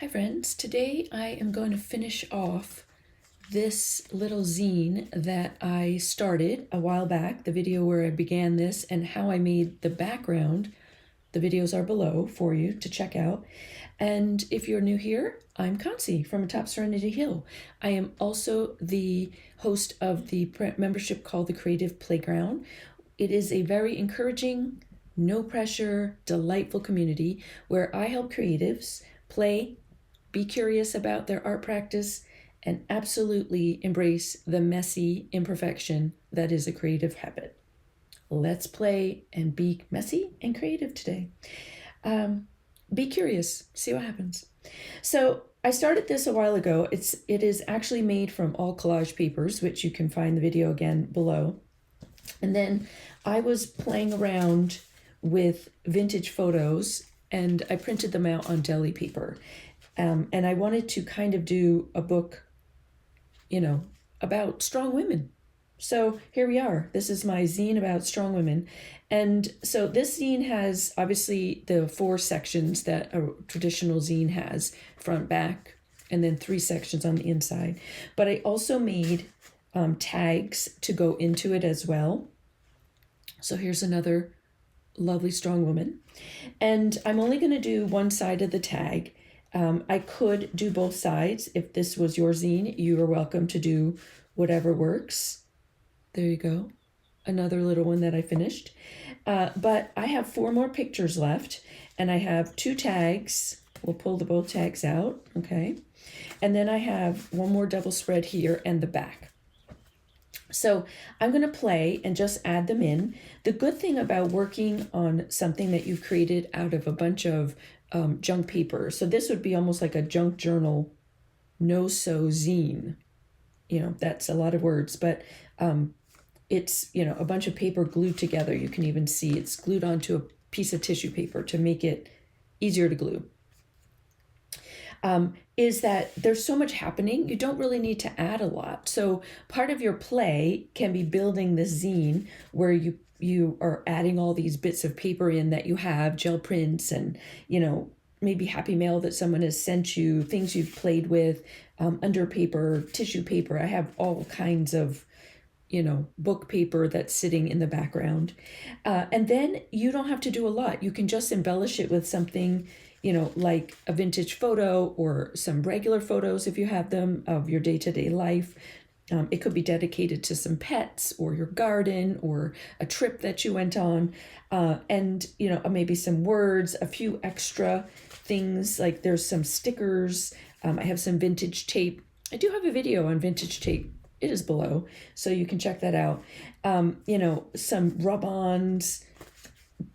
Hi friends, today I am going to finish off this little zine that I started a while back, the video where I began this and how I made the background. The videos are below for you to check out. And if you're new here, I'm Concy from Atop Serenity Hill. I am also the host of the membership called the Creative Playground. It is a very encouraging, no pressure, delightful community where I help creatives play, be curious about their art practice, and absolutely embrace the messy imperfection that is a creative habit. Let's play and be messy and creative today. Be curious, see what happens. So I started this a while ago. It is actually made from all collage papers, which you can find the video again below. And then I was playing around with vintage photos and I printed them out on deli paper. And I wanted to kind of do a book, about strong women. So here we are. This is my zine about strong women. And so this zine has obviously the 4 sections that a traditional zine has, front, back, and then 3 sections on the inside. But I also made tags to go into it as well. So here's another lovely strong woman. And I'm only going to do one side of the tag. I could do both sides. If this was your zine, you are welcome to do whatever works. There you go. Another little one that I finished. But I have 4 more pictures left, and I have 2 tags. We'll pull the both tags out, okay? And then I have one more double spread here and the back. So I'm going to play and just add them in. The good thing about working on something that you've created out of a bunch of junk paper, so this would be almost like a junk journal, no-sew zine. That's a lot of words, but it's, a bunch of paper glued together. You can even see it's glued onto a piece of tissue paper to make it easier to glue. Is that there's so much happening, you don't really need to add a lot. So part of your play can be building this zine where you are adding all these bits of paper in that you have, gel prints and, maybe happy mail that someone has sent you, things you've played with, under paper, tissue paper. I have all kinds of, book paper that's sitting in the background. And then you don't have to do a lot. You can just embellish it with something, like a vintage photo or some regular photos if you have them of your day-to-day life. It could be dedicated to some pets or your garden or a trip that you went on. And, maybe some words, a few extra things, like there's some stickers. I have some vintage tape. I do have a video on vintage tape. It is below, so you can check that out. Some rub-ons.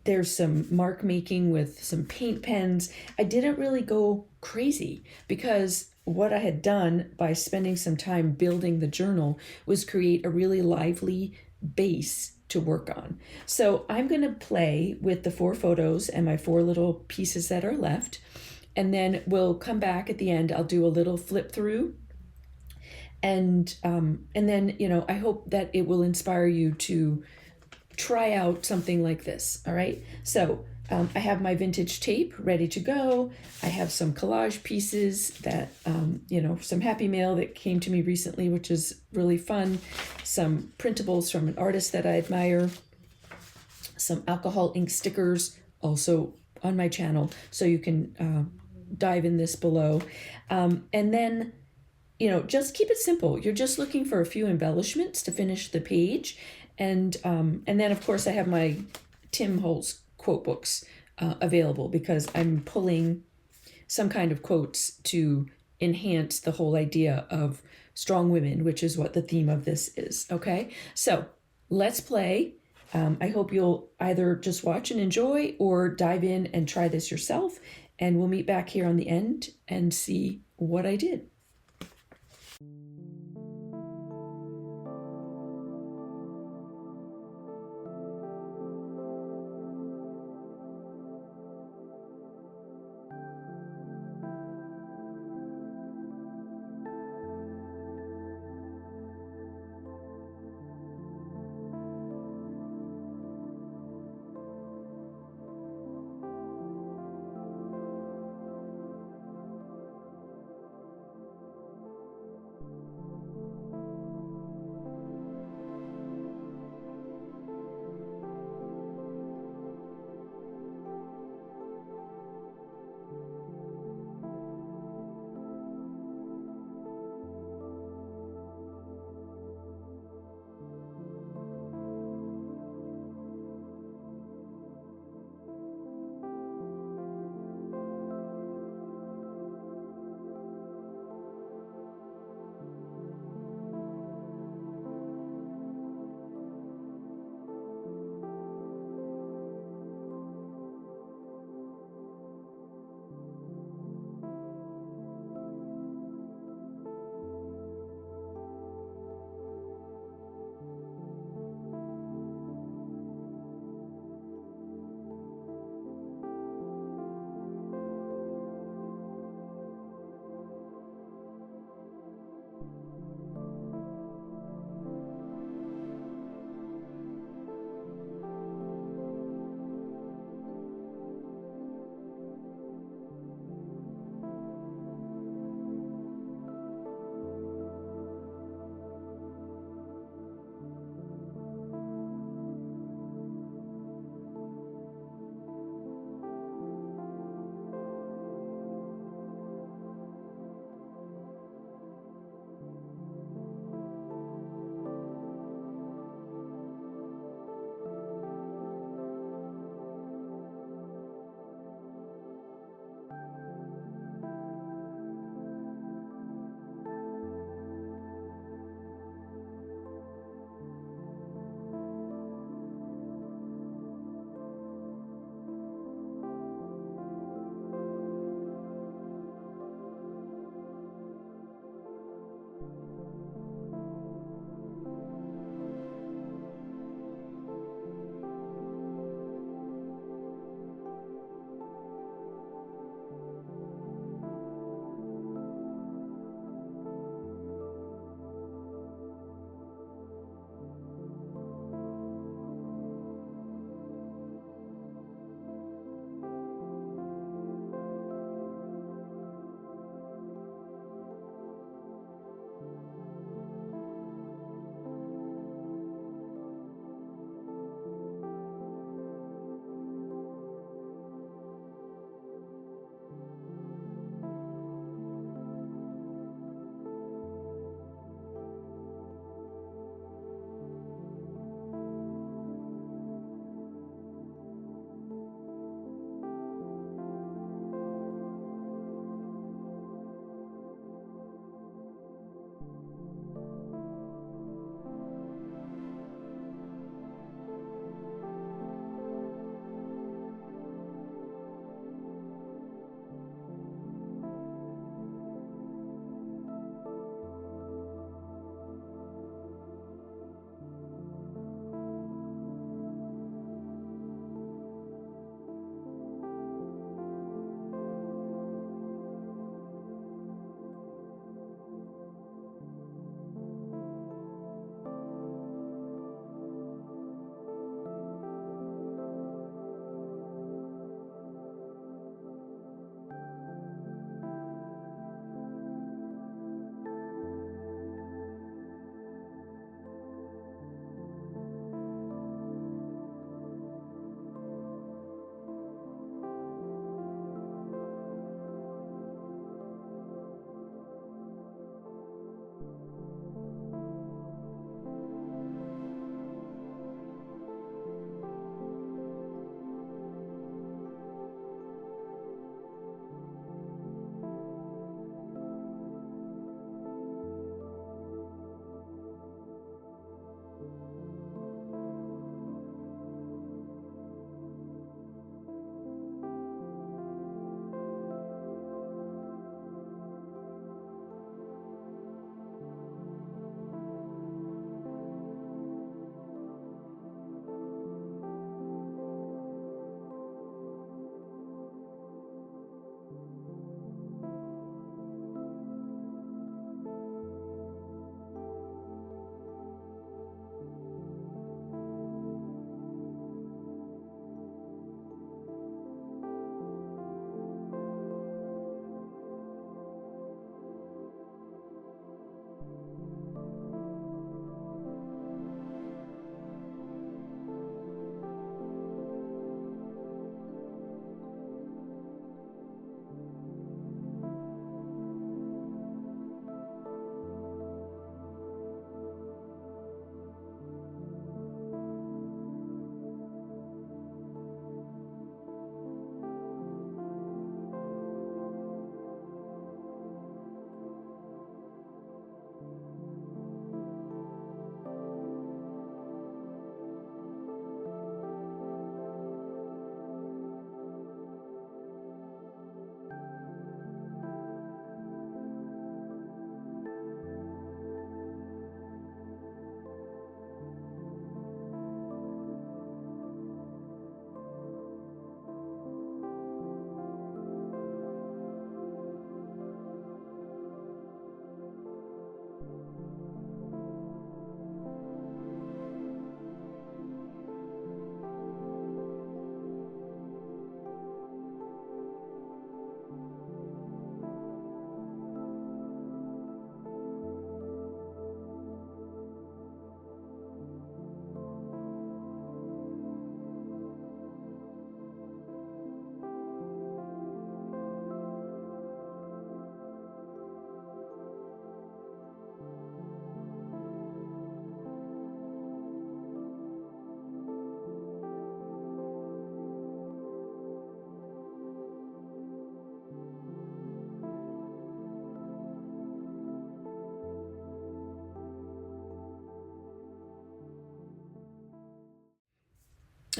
There's some mark making with some paint pens. I didn't really go crazy because what I had done by spending some time building the journal was create a really lively base to work on. So I'm going to play with the 4 photos and my 4 little pieces that are left. And then we'll come back at the end. I'll do a little flip through. And then, I hope that it will inspire you to try out something like this. All right. So I have my vintage tape ready to go. I have some collage pieces that, some happy mail that came to me recently, which is really fun. Some printables from an artist that I admire. Some alcohol ink stickers also on my channel. So you can dive in this below. And then, just keep it simple. You're just looking for a few embellishments to finish the page. And then, of course, I have my Tim Holtz quote books available because I'm pulling some kind of quotes to enhance the whole idea of strong women, which is what the theme of this is. Okay, so let's play. I hope you'll either just watch and enjoy or dive in and try this yourself. And we'll meet back here on the end and see what I did.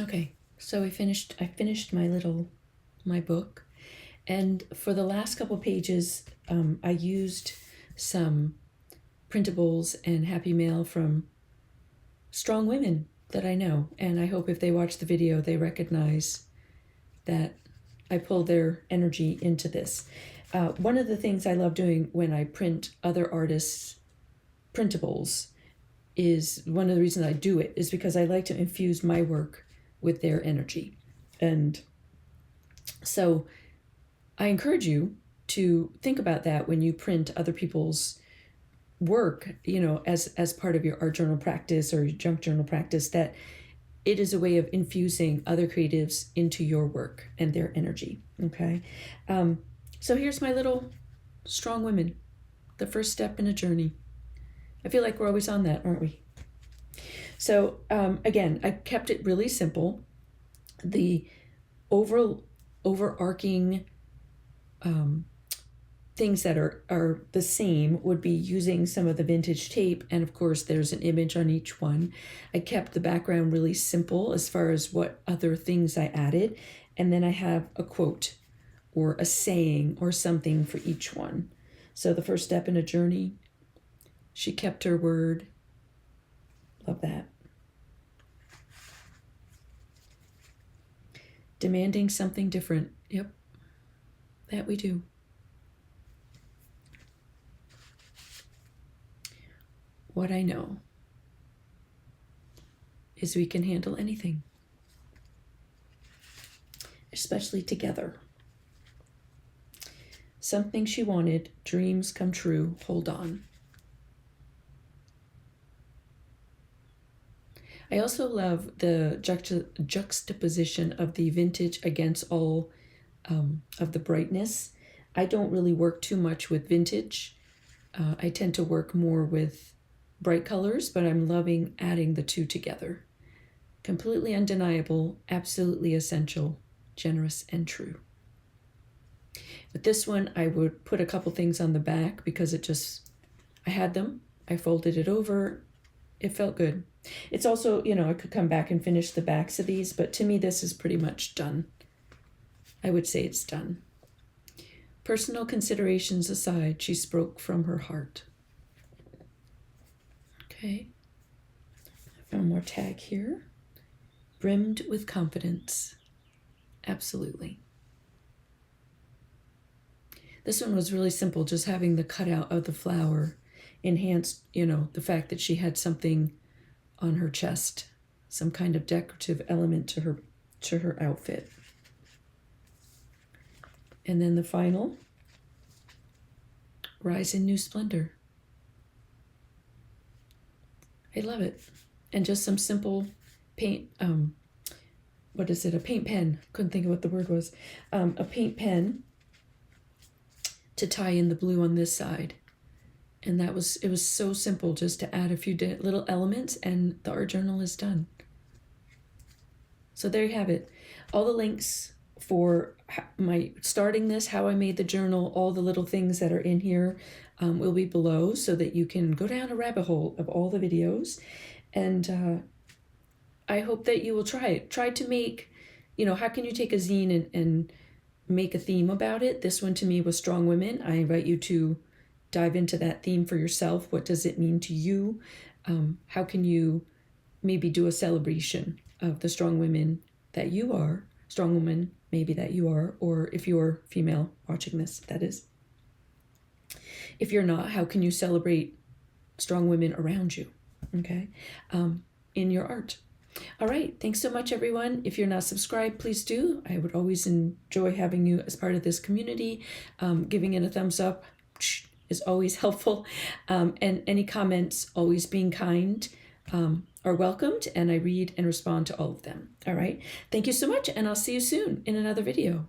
Okay, so I finished my book, and for the last couple pages, I used some printables and happy mail from strong women that I know, and I hope if they watch the video they recognize that I pull their energy into this. One of the things I love doing when I print other artists' printables is one of the reasons I do it is because I like to infuse my work with their energy. And so I encourage you to think about that when you print other people's work, as part of your art journal practice or your junk journal practice, that it is a way of infusing other creatives into your work and their energy. Okay. So here's my little strong women, the first step in a journey. I feel like we're always on that, aren't we? So again, I kept it really simple. The overarching things that are the same would be using some of the vintage tape, and of course there's an image on each one. I kept the background really simple as far as what other things I added, and then I have a quote or a saying or something for each one. So the first step in a journey, she kept her word. Love that. Demanding something different. Yep, that we do. What I know is we can handle anything, especially together. Something she wanted, dreams come true, hold on. I also love the juxtaposition of the vintage against all of the brightness. I don't really work too much with vintage. I tend to work more with bright colors, but I'm loving adding the two together. Completely undeniable, absolutely essential, generous and true. With this one, I would put a couple things on the back because I had them. I folded it over. It felt good. It's also, I could come back and finish the backs of these, but to me, this is pretty much done. I would say it's done. Personal considerations aside, she spoke from her heart. Okay. One more tag here. Brimmed with confidence. Absolutely. This one was really simple, just having the cutout of the flower enhanced, the fact that she had something on her chest, some kind of decorative element to her outfit. And then the final, rise in new splendor. I love it. And just some simple paint, a paint pen. Couldn't think of what the word was. A paint pen to tie in the blue on this side. And it was so simple just to add a few little elements and the art journal is done. So there you have it. All the links for my starting this, how I made the journal, all the little things that are in here will be below so that you can go down a rabbit hole of all the videos. And I hope that you will try it. Try to make, how can you take a zine and make a theme about it? This one to me was strong women. I invite you to dive into that theme for yourself. What does it mean to you? How can you maybe do a celebration of the strong women that you are, strong woman maybe that you are, or if you're female watching this, that is. If you're not, how can you celebrate strong women around you, okay, in your art? All right, thanks so much, everyone. If you're not subscribed, please do. I would always enjoy having you as part of this community. Giving it a thumbs up is always helpful. And any comments, always being kind, are welcomed, and I read and respond to all of them. All right. Thank you so much, and I'll see you soon in another video.